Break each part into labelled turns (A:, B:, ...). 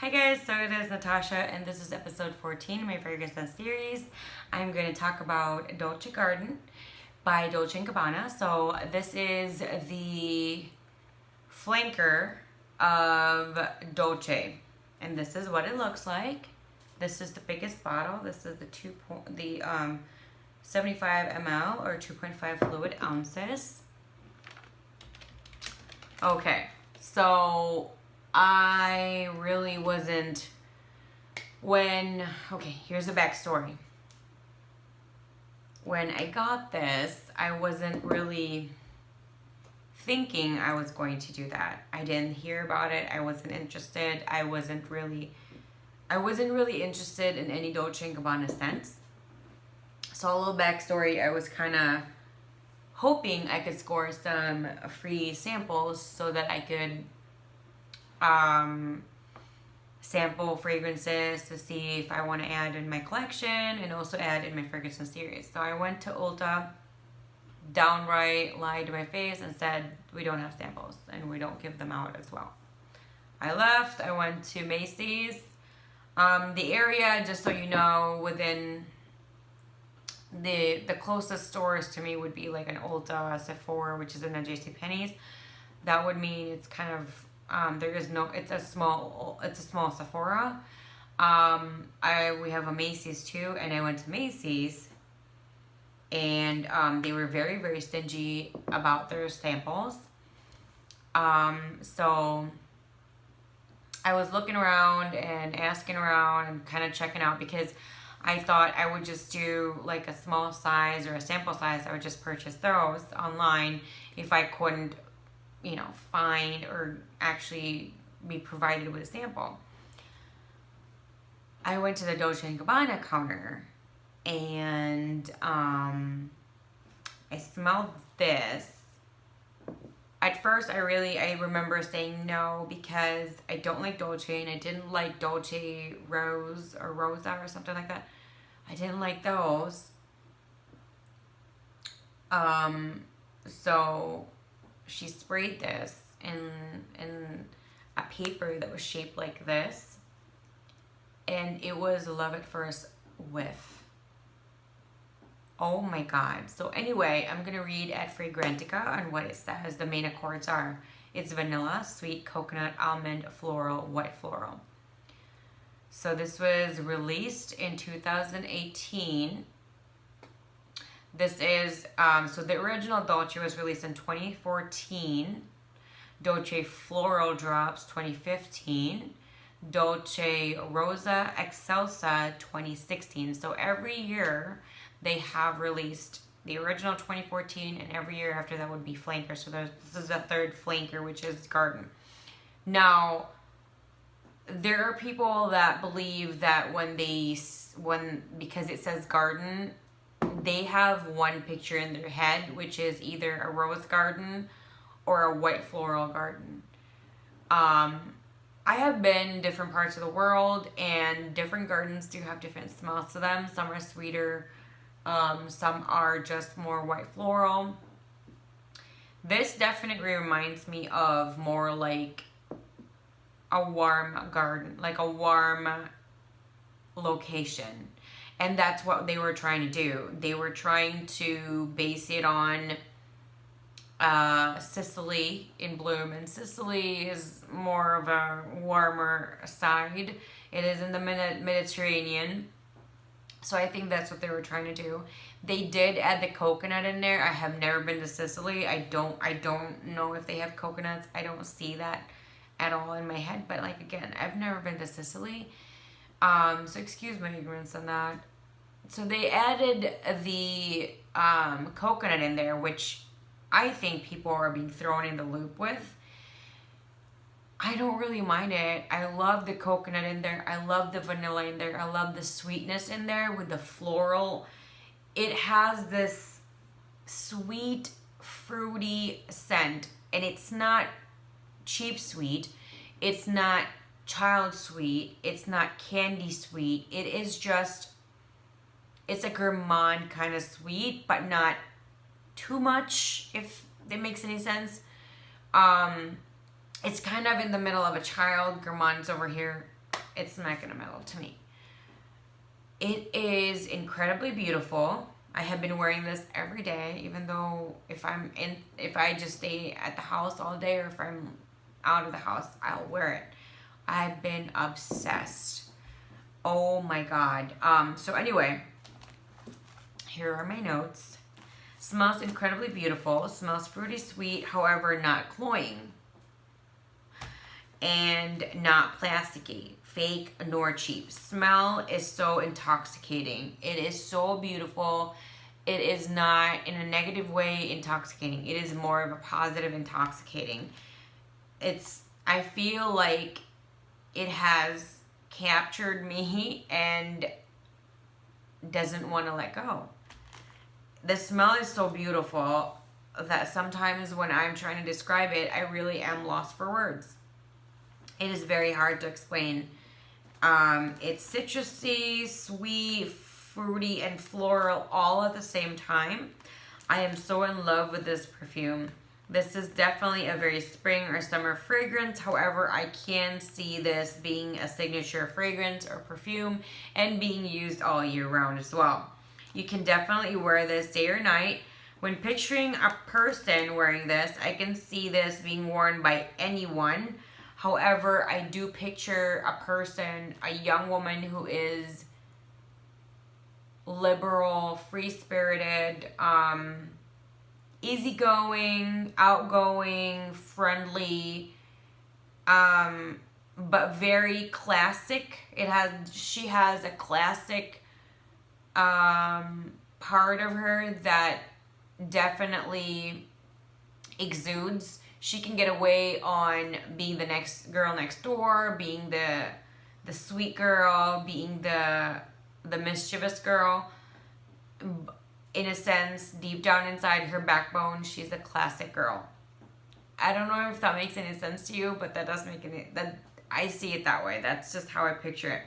A: Hi guys, so it is Natasha and this is episode 14 of my fragrance series. I'm going to talk about Dolce Garden by Dolce Gabbana. So this is the flanker of Dolce and this is what it looks like. This is the biggest bottle. This is the 75 ml or 2.5 fluid ounces. Okay, so I really wasn't okay, here's the backstory. When I got this, I wasn't really thinking I was going to do that. I didn't hear about it. I wasn't interested. I wasn't really interested in any Dolce & Gabbana scents. So a little backstory, I was kind of hoping I could score some free samples so that I could sample fragrances to see if I want to add in my collection and also add in my fragrance series. So I went to Ulta, downright lied to my face and said, we don't have samples and we don't give them out as well. I left, I went to Macy's. The area, just so you know, within the closest stores to me would be like an Ulta, Sephora, which is in the JCPenney's. That would mean it's kind of it's a small Sephora. We have a Macy's too, and I went to Macy's, and they were very, very stingy about their samples. So I was looking around and asking around and kind of checking out because I thought I would just do like a small size or a sample size. I would just purchase those online if I couldn't, find or actually be provided with a sample. I went to the Dolce & Gabbana counter and I smelled this. At first, I remember saying no because I don't like Dolce and I didn't like Dolce Rose or Rosa or something like that. I didn't like those. So she sprayed this in a paper that was shaped like this, and it was love at first whiff. Oh my god. So anyway, I'm gonna read at Fragrantica on what it says. The main accords are, it's vanilla, sweet, coconut, almond, floral, white floral. So this was released in 2018. This is, so the original Dolce was released in 2014. Dolce Floral Drops 2015. Dolce Rosa Excelsa 2016. So every year they have released the original 2014, and every year after that would be flanker. So this is the third flanker, which is Garden. Now, there are people that believe that because it says Garden, they have one picture in their head, which is either a rose garden or a white floral garden. I have been different parts of the world, and different gardens do have different smells to them. Some are sweeter, some are just more white floral. This definitely reminds me of more like a warm garden, like a warm location. And that's what they were trying to do. They were trying to base it on Sicily in bloom. And Sicily is more of a warmer side. It is in the Mediterranean. So I think that's what they were trying to do. They did add the coconut in there. I have never been to Sicily. I don't know if they have coconuts. I don't see that at all in my head. But like, again, I've never been to Sicily. So excuse my ignorance on that. So they added the coconut in there, which I think people are being thrown in the loop with. I don't really mind it. I love the coconut in there. I love the vanilla in there. I love the sweetness in there with the floral. It has this sweet, fruity scent, and it's not cheap sweet. It's not child sweet. It's not candy sweet. It is just, it's a gourmand kind of sweet, but not too much, if that makes any sense. It's kind of in the middle of a child. Gourmand's over here. It's smack in the middle to me. It is incredibly beautiful. I have been wearing this every day, even though if I just stay at the house all day, or if I'm out of the house, I'll wear it. I've been obsessed. Oh my God. So anyway, here are my notes. Smells incredibly beautiful. Smells fruity sweet, however, not cloying. And not plasticky, fake nor cheap. Smell is so intoxicating. It is so beautiful. It is not in a negative way intoxicating. It is more of a positive intoxicating. I feel like it has captured me and doesn't want to let go. The smell is so beautiful that sometimes when I'm trying to describe it, I really am lost for words. It is very hard to explain. It's citrusy, sweet, fruity, and floral all at the same time. I am so in love with this perfume. This is definitely a very spring or summer fragrance. However, I can see this being a signature fragrance or perfume and being used all year round as well. You can definitely wear this day or night. When picturing a person wearing this, I can see this being worn by anyone. However, I do picture a person, a young woman who is liberal, free-spirited, easygoing, outgoing, friendly, but very classic. She has a classic part of her that definitely exudes. She can get away on being the next girl next door, being the sweet girl, being the mischievous girl. In a sense, deep down inside her backbone, she's a classic girl. I don't know if that makes any sense to you, but that does make that I see it that way. That's just how I picture it.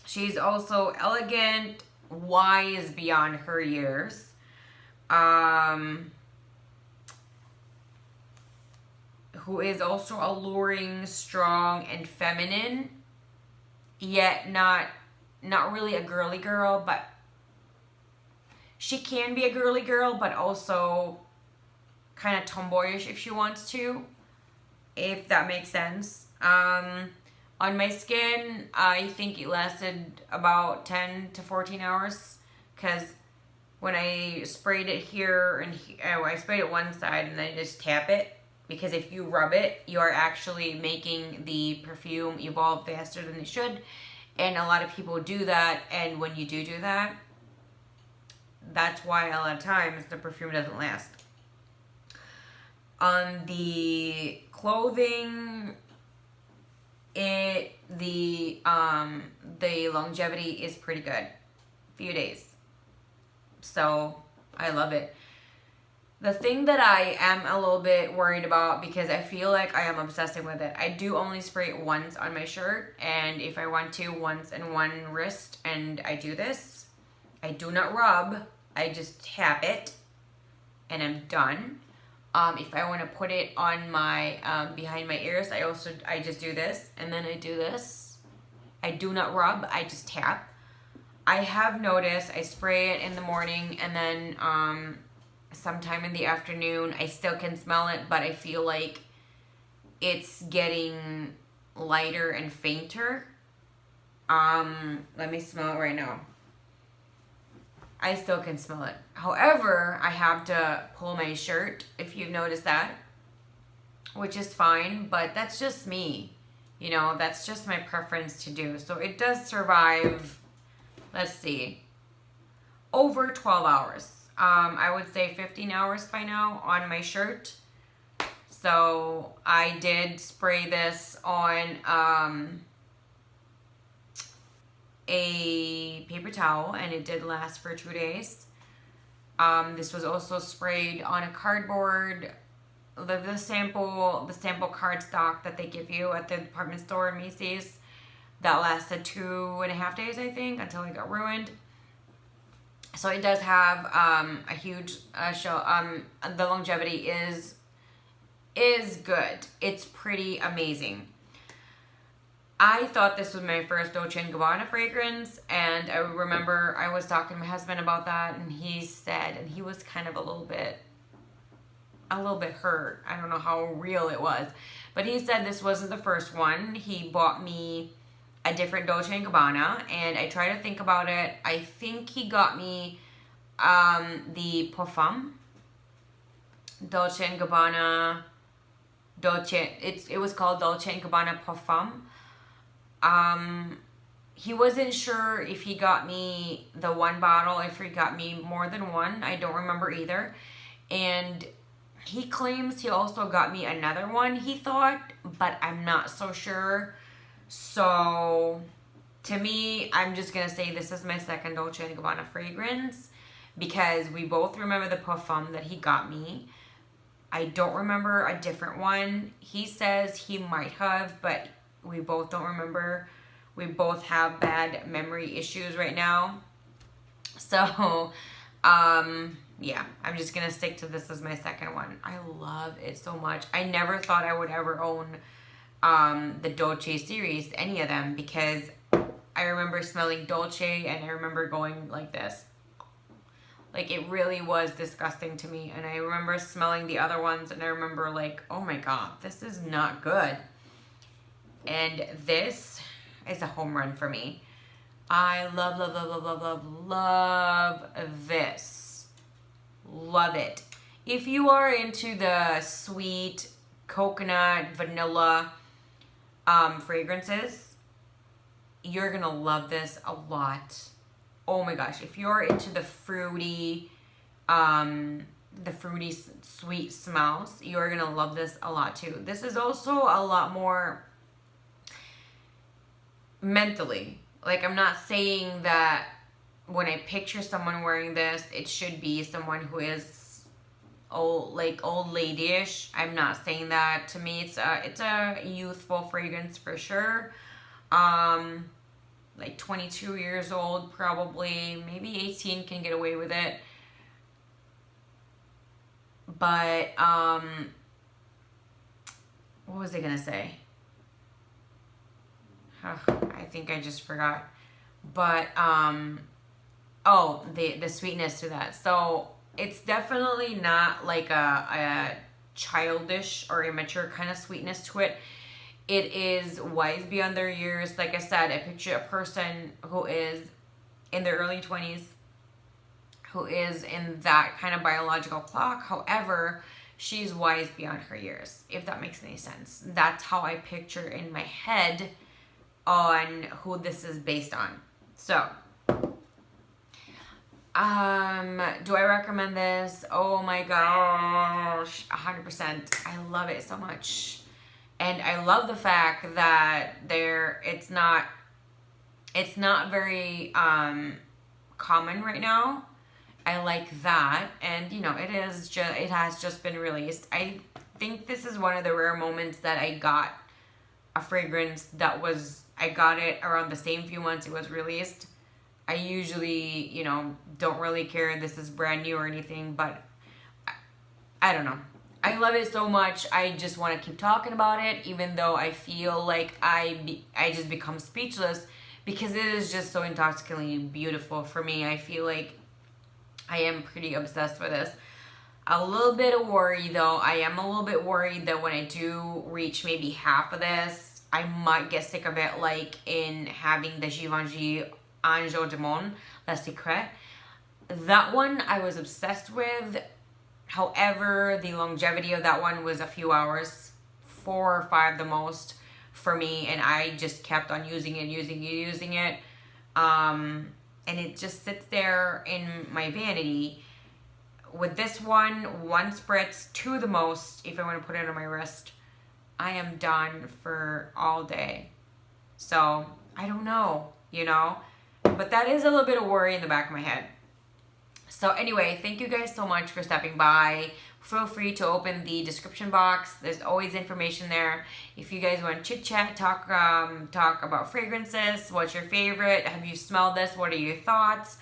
A: She's also elegant, wise beyond her years. Who is also alluring, strong, and feminine, yet not really a girly girl, but she can be a girly girl, but also kind of tomboyish if she wants to, if that makes sense. On my skin, I think it lasted about 10 to 14 hours, because when I sprayed it here, I sprayed it one side and then I just tap it, because if you rub it, you are actually making the perfume evolve faster than it should. And a lot of people do that, and when you do that, that's why a lot of times the perfume doesn't last. On the clothing, the longevity is pretty good. Few days. So I love it. The thing that I am a little bit worried about, because I feel like I am obsessing with it, I do only spray it once on my shirt, and if I want to, once in one wrist, and I do this. I do not rub, I just tap it, and I'm done. If I want to put it on my, behind my ears, I just do this, and then I do this. I do not rub, I just tap. I have noticed I spray it in the morning, and then, sometime in the afternoon, I still can smell it, but I feel like it's getting lighter and fainter. Let me smell it right now. I still can smell it. However, I have to pull my shirt, if you've noticed that, which is fine, but that's just me. You know, that's just my preference to do. So it does survive, let's see, over 12 hours. I would say 15 hours by now on my shirt. So I did spray this on a paper towel, and it did last for 2 days. This was also sprayed on a cardboard, the sample cardstock that they give you at the department store in Macy's. That lasted 2.5 days, I think, until it got ruined. So it does have a huge show. The longevity is is good. It's pretty amazing. I thought this was my first Dolce & Gabbana fragrance, and I remember I was talking to my husband about that, and he said, and he was kind of a little bit hurt. I don't know how real it was, but he said this wasn't the first one. He bought me a different Dolce & Gabbana, and I tried to think about it. I think he got me the perfume, Dolce & Gabbana, it was called Dolce & Gabbana Parfum. He wasn't sure if he got me the one bottle, if he got me more than one. I don't remember either. And he claims he also got me another one, he thought, but I'm not so sure. So, to me, I'm just going to say this is my second Dolce & Gabbana fragrance, because we both remember the perfume that he got me. I don't remember a different one. He says he might have, but we both don't remember. We both have bad memory issues right now. So, yeah, I'm just going to stick to this as my second one. I love it so much. I never thought I would ever own the Dolce series, any of them, because I remember smelling Dolce and I remember going like this. Like, it really was disgusting to me. And I remember smelling the other ones and I remember like, oh my God, this is not good. And this is a home run for me. I love, love, love, love, love, love, love this. Love it. If you are into the sweet coconut, vanilla fragrances, you're gonna love this a lot. Oh my gosh, if you're into the fruity sweet smells, you're gonna love this a lot too. This is also a lot more mentally. Like, I'm not saying that when I picture someone wearing this, it should be someone who is old ladyish. I'm not saying that. To me, it's a youthful fragrance for sure. Like 22 years old, probably, maybe 18 can get away with it. But, what was I gonna say? I think I just forgot. But, oh, the sweetness to that. So, it's definitely not like a childish or immature kind of sweetness to it. It is wise beyond their years. Like I said, I picture a person who is in their early 20s, who is in that kind of biological clock. However, she's wise beyond her years, if that makes any sense. That's how I picture in my head on who this is based on. So, do I recommend this? Oh my gosh, 100%. I love it so much. And I love the fact that it's not very common right now. I like that, and you know, it has just been released. I think this is one of the rare moments that I got a fragrance I got it around the same few months it was released. I usually, you know, don't really care if this is brand new or anything, but I don't know. I love it so much. I just want to keep talking about it, even though I feel like I just become speechless, because it is just so intoxicatingly beautiful for me. I feel like I am pretty obsessed with this. A little bit of worry though. I am a little bit worried that when I do reach maybe half of this, I might get sick of it, like in having the Givenchy Ange de Monde, La Secret. That one I was obsessed with. However, the longevity of that one was a few hours, 4 or 5 the most for me, and I just kept on using it. And it just sits there in my vanity. With this one spritz, 2 the most, if I want to put it on my wrist, I am done for all day. So, I don't know, you know? But that is a little bit of worry in the back of my head. So anyway, thank you guys so much for stopping by. Feel free to open the description box. There's always information there. If you guys want to chit chat, talk about fragrances, what's your favorite? Have you smelled this? What are your thoughts?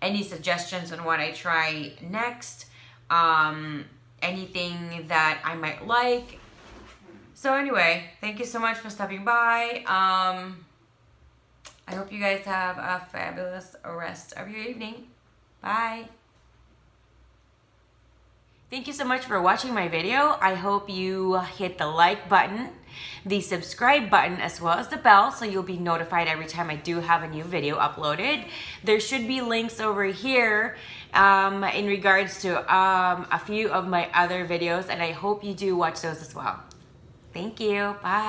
A: Any suggestions on what I try next? Anything that I might like, So anyway, thank you so much for stopping by. I hope you guys have a fabulous rest of your evening. Bye. Thank you so much for watching my video. I hope you hit the like button, the subscribe button, as well as the bell, so you'll be notified every time I do have a new video uploaded. There should be links over here in regards to a few of my other videos, and I hope you do watch those as well. Thank you. Bye.